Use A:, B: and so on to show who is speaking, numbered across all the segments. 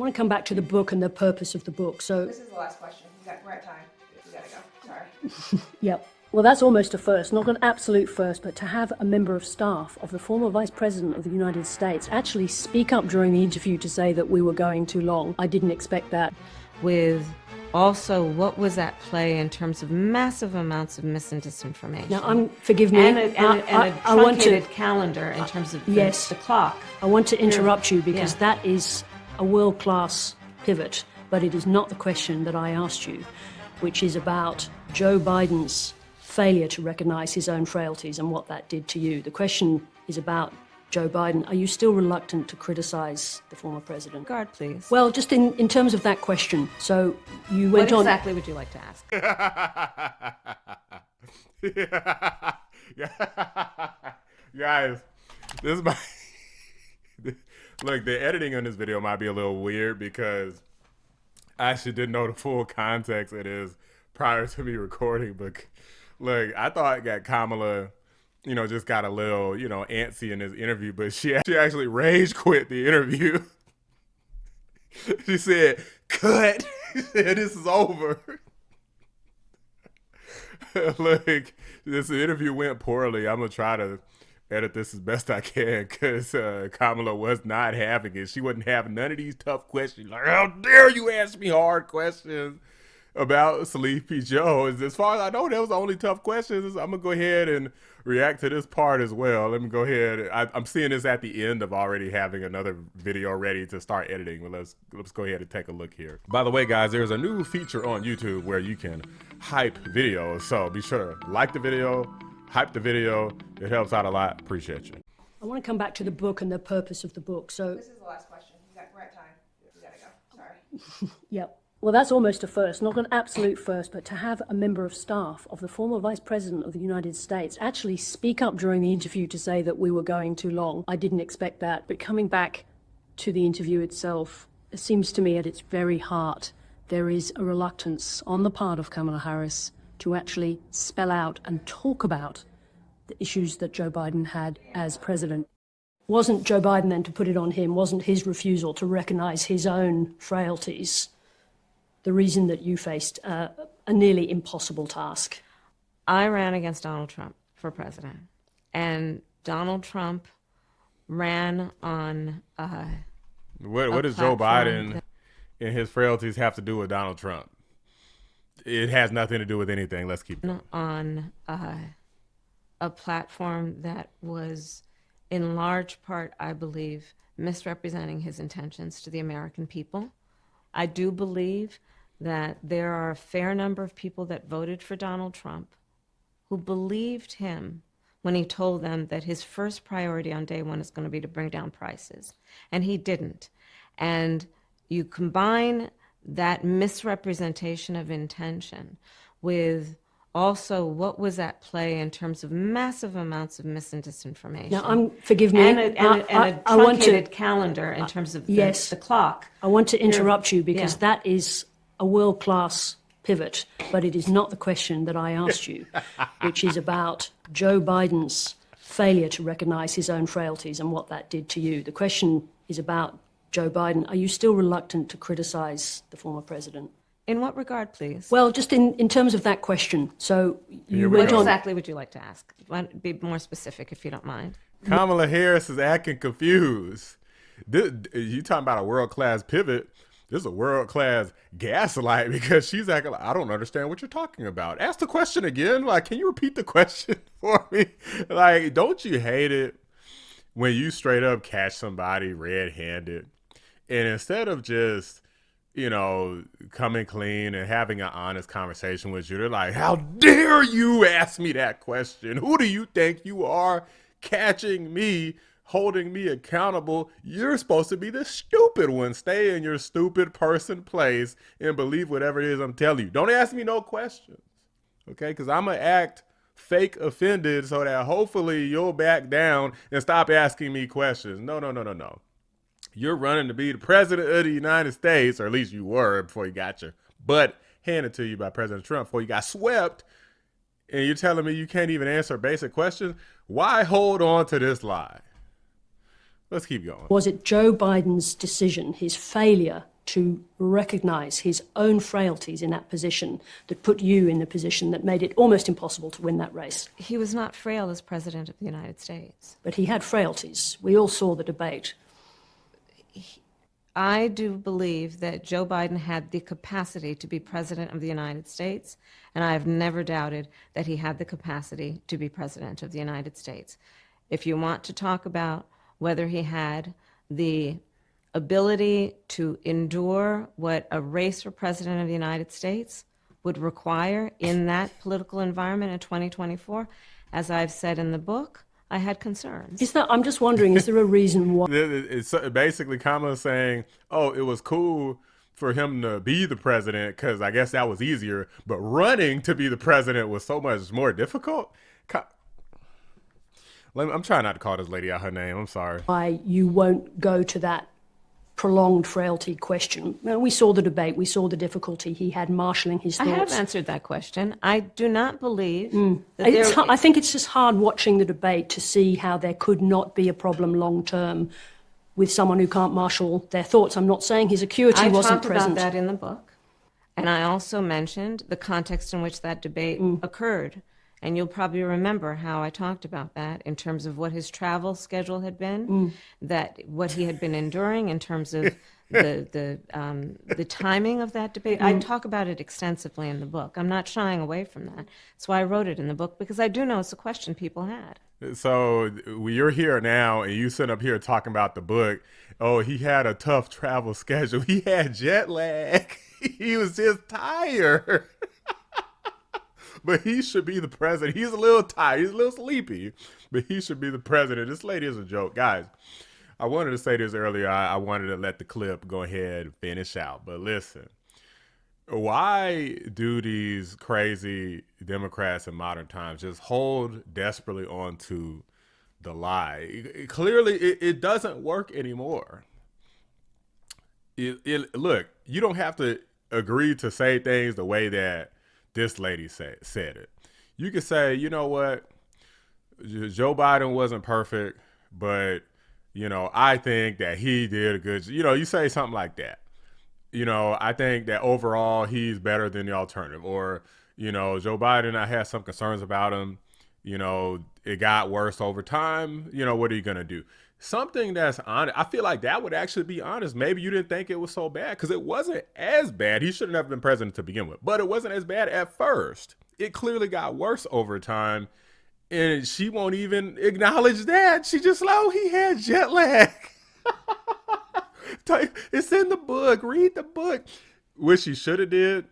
A: want to come back to the book and the purpose of the book. So
B: this is the last question. We're at time. We gotta go. Sorry.
A: Yep. Well, that's almost a first, not an absolute first, but to have a member of staff of the former Vice President of the United States actually speak up during the interview to say that we were going too long. I didn't expect that.
C: With also what was at play in terms of massive amounts of mis and disinformation.
A: Now, forgive me.
C: And a truncated calendar in terms of the clock.
A: I want to interrupt you because that is a world-class pivot, but it is not the question that I asked you, which is about Joe Biden's failure to recognize his own frailties and what that did to you. The question is about Joe Biden. Are you still reluctant to criticize the former president?
C: Guard, please.
A: Well, just in terms of that question. So you went on...
C: What exactly would you like to ask?
D: Guys, this might... Look, the editing on this video might be a little weird because I actually didn't know the full context it is prior to me recording. But look, I thought that Kamala, just got a little, antsy in this interview, but she actually rage quit the interview. She said, cut. She said, this is over. Look, this interview went poorly. I'm going to try to edit this as best I can because Kamala was not having it. She wasn't having none of these tough questions. Like, how dare you ask me hard questions about Sleepy Joe? As far as I know, that was the only tough questions. I'm going to go ahead and react to this part as well. Let me go ahead. I'm seeing this at the end of already having another video ready to start editing. But let's go ahead and take a look here. By the way, guys, there's a new feature on YouTube where you can hype videos. So be sure to like the video, hype the video. It helps out a lot. Appreciate you.
A: I want to come back to the book and the purpose of the book. So
B: this is the last question. We're at time. We gotta go. Sorry.
A: Yep. Well, that's almost a first, not an absolute first, but to have a member of staff of the former Vice President of the United States actually speak up during the interview to say that we were going too long. I didn't expect that. But coming back to the interview itself, it seems to me at its very heart, there is a reluctance on the part of Kamala Harris to actually spell out and talk about the issues that Joe Biden had as president. Wasn't Joe Biden then, to put it on him, wasn't his refusal to recognize his own frailties the reason that you faced a nearly impossible task?
C: I ran against Donald Trump for president, and Donald Trump ran on
D: what does Joe Biden and his frailties have to do with Donald Trump? It has nothing to do with anything. Let's keep going.
C: On a platform that was in large part, I believe, misrepresenting his intentions to the American people. I do believe that there are a fair number of people that voted for Donald Trump who believed him when he told them that his first priority on day one is going to be to bring down prices. And he didn't. And you combine that misrepresentation of intention with also what was at play in terms of massive amounts of mis and disinformation.
A: Now, forgive me.
C: And a truncated calendar in terms of the clock.
A: I want to interrupt you because that is a world-class pivot, but it is not the question that I asked you, which is about Joe Biden's failure to recognize his own frailties and what that did to you. The question is about Joe Biden. Are you still reluctant to criticize the former president?
C: In what regard, please?
A: Well, just in terms of that question. So you
C: what
A: went on...
C: exactly would you like to ask? Be more specific, if you don't mind.
D: Kamala Harris is acting confused. You talking about a world-class pivot. This is a world-class gaslight because she's acting like, I don't understand what you're talking about. Ask the question again. Like, can you repeat the question for me? Like, don't you hate it when you straight up catch somebody red-handed and instead of just, coming clean and having an honest conversation with you, they're like, how dare you ask me that question? Who do you think you are, catching me, holding me accountable? You're supposed to be the stupid one. Stay in your stupid person place and believe whatever it is I'm telling you. Don't ask me no questions, okay? Because I'm going to act fake offended so that hopefully you'll back down and stop asking me questions. No. You're running to be the president of the United States, or at least you were before you got your butt handed to you by President Trump, before you got swept, and you're telling me you can't even answer basic questions? Why hold on to this lie? Let's keep going.
A: Was it Joe Biden's decision, his failure to recognize his own frailties in that position that put you in the position that made it almost impossible to win that race.
C: He was not frail as President of the United States.
A: But he had frailties. We all saw the debate.
C: I do believe that Joe Biden had the capacity to be President of the United States, and I have never doubted that he had the capacity to be President of the United States. If you want to talk about whether he had the ability to endure what a race for President of the United States would require in that political environment in 2024, as I've said in the book, I had concerns.
A: I'm just wondering, is there a reason why?
D: It's basically Kamala saying, oh, it was cool for him to be the president because I guess that was easier, but running to be the president was so much more difficult. I'm trying not to call this lady out her name. I'm sorry.
A: Why you won't go to that prolonged frailty question. Now, we saw the debate. We saw the difficulty he had marshalling his thoughts.
C: I have answered that question. I do not believe
A: I think it's just hard watching the debate to see how there could not be a problem long term with someone who can't marshal their thoughts. I'm not saying his acuity wasn't present.
C: I talked about that in the book. And I also mentioned the context in which that debate occurred. And you'll probably remember how I talked about that in terms of what his travel schedule had been, that what he had been enduring in terms of the timing of that debate. I talk about it extensively in the book. I'm not shying away from that. That's why I wrote it in the book, because I do know it's a question people had.
D: So you're here now and you sit up here talking about the book. Oh, he had a tough travel schedule. He had jet lag. He was just tired. But he should be the president. He's a little tired. He's a little sleepy. But he should be the president. This lady is a joke. Guys, I wanted to say this earlier. I wanted to let the clip go ahead and finish out. But listen, why do these crazy Democrats in modern times just hold desperately on to the lie? Clearly, it doesn't work anymore. Look, you don't have to agree to say things the way that this lady said it. You could say, you know what, Joe Biden wasn't perfect, but, I think that he did a good, you say something like that. I think that overall he's better than the alternative. Or, Joe Biden, I had some concerns about him. It got worse over time. What are you going to do? Something that's honest. I feel like that would actually be honest. Maybe you didn't think it was so bad because it wasn't as bad. He should have never been president to begin with, but it wasn't as bad at first. It clearly got worse over time. And she won't even acknowledge that. She just he had jet lag. It's in the book. Read the book. What she should have did,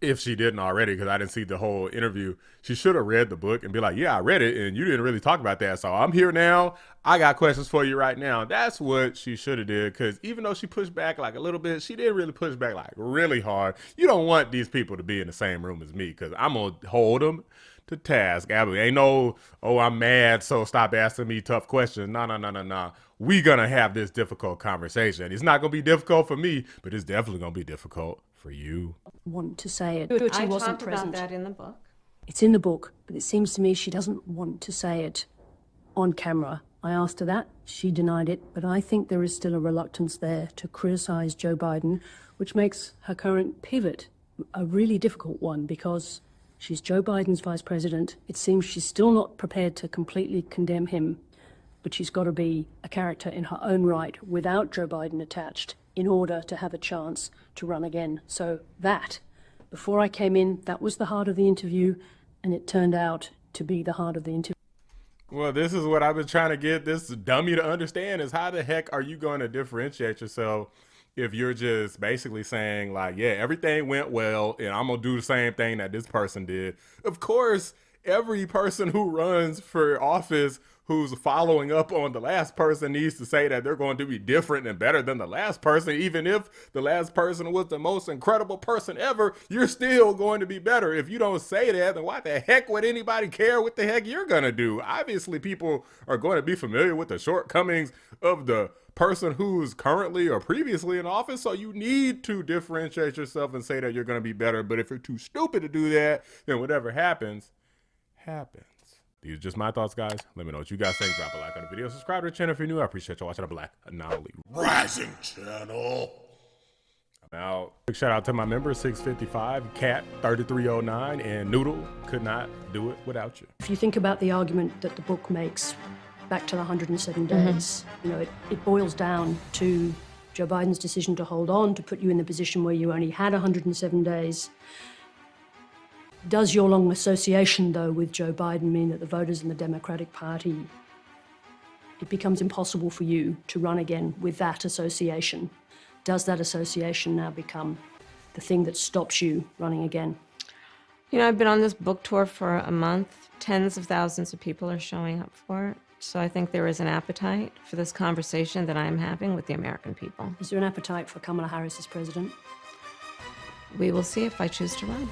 D: if she didn't already, because I didn't see the whole interview, she should have read the book and be like, yeah, I read it and you didn't really talk about that. So I'm here now. I got questions for you right now. That's what she should have did, because even though she pushed back like a little bit, she didn't really push back like really hard. You don't want these people to be in the same room as me, because I'm going to hold them to task. Ain't no, oh, I'm mad, so stop asking me tough questions. No. We going to have this difficult conversation. It's not going to be difficult for me, but it's definitely going to be difficult for you.
A: Want to say it.
C: I talked about that in the book.
A: It's in the book, but it seems to me she doesn't want to say it on camera. I asked her that. She denied it, but I think there is still a reluctance there to criticize Joe Biden, which makes her current pivot a really difficult one, because she's Joe Biden's vice president. It seems she's still not prepared to completely condemn him, but she's got to be a character in her own right without Joe Biden attached in order to have a chance to run again. So that, before I came in, that was the heart of the interview, and it turned out to be the heart of the interview.
D: Well, this is what I've been trying to get this dummy to understand, is how the heck are you going to differentiate yourself if you're just basically saying like, yeah, everything went well and I'm going to do the same thing that this person did. Of course, every person who runs for office who's following up on the last person needs to say that they're going to be different and better than the last person. Even if the last person was the most incredible person ever, you're still going to be better. If you don't say that, then why the heck would anybody care what the heck you're going to do? Obviously, people are going to be familiar with the shortcomings of the person who's currently or previously in office. So you need to differentiate yourself and say that you're going to be better. But if you're too stupid to do that, then whatever happens, happens. These are just my thoughts, guys. Let me know what you guys think. Drop a like on the video. Subscribe to the channel if you're new. I appreciate you watching the Black Anomaly Rising channel. Big shout out to my members, 655, Cat 3309, and Noodle. Could not do it without you.
A: If you think about the argument that the book makes back to the 107 days, you know, it boils down to Joe Biden's decision to hold on, to put you in the position where you only had 107 days. Does your long association, though, with Joe Biden mean that the voters in the Democratic Party, it becomes impossible for you to run again with that association? Does that association now become the thing that stops you running again?
C: You know, I've been on this book tour for a month. Tens of thousands of people are showing up for it. So I think there is an appetite for this conversation that I am having with the American people.
A: Is there an appetite for Kamala Harris as president?
C: We will see if I choose to run.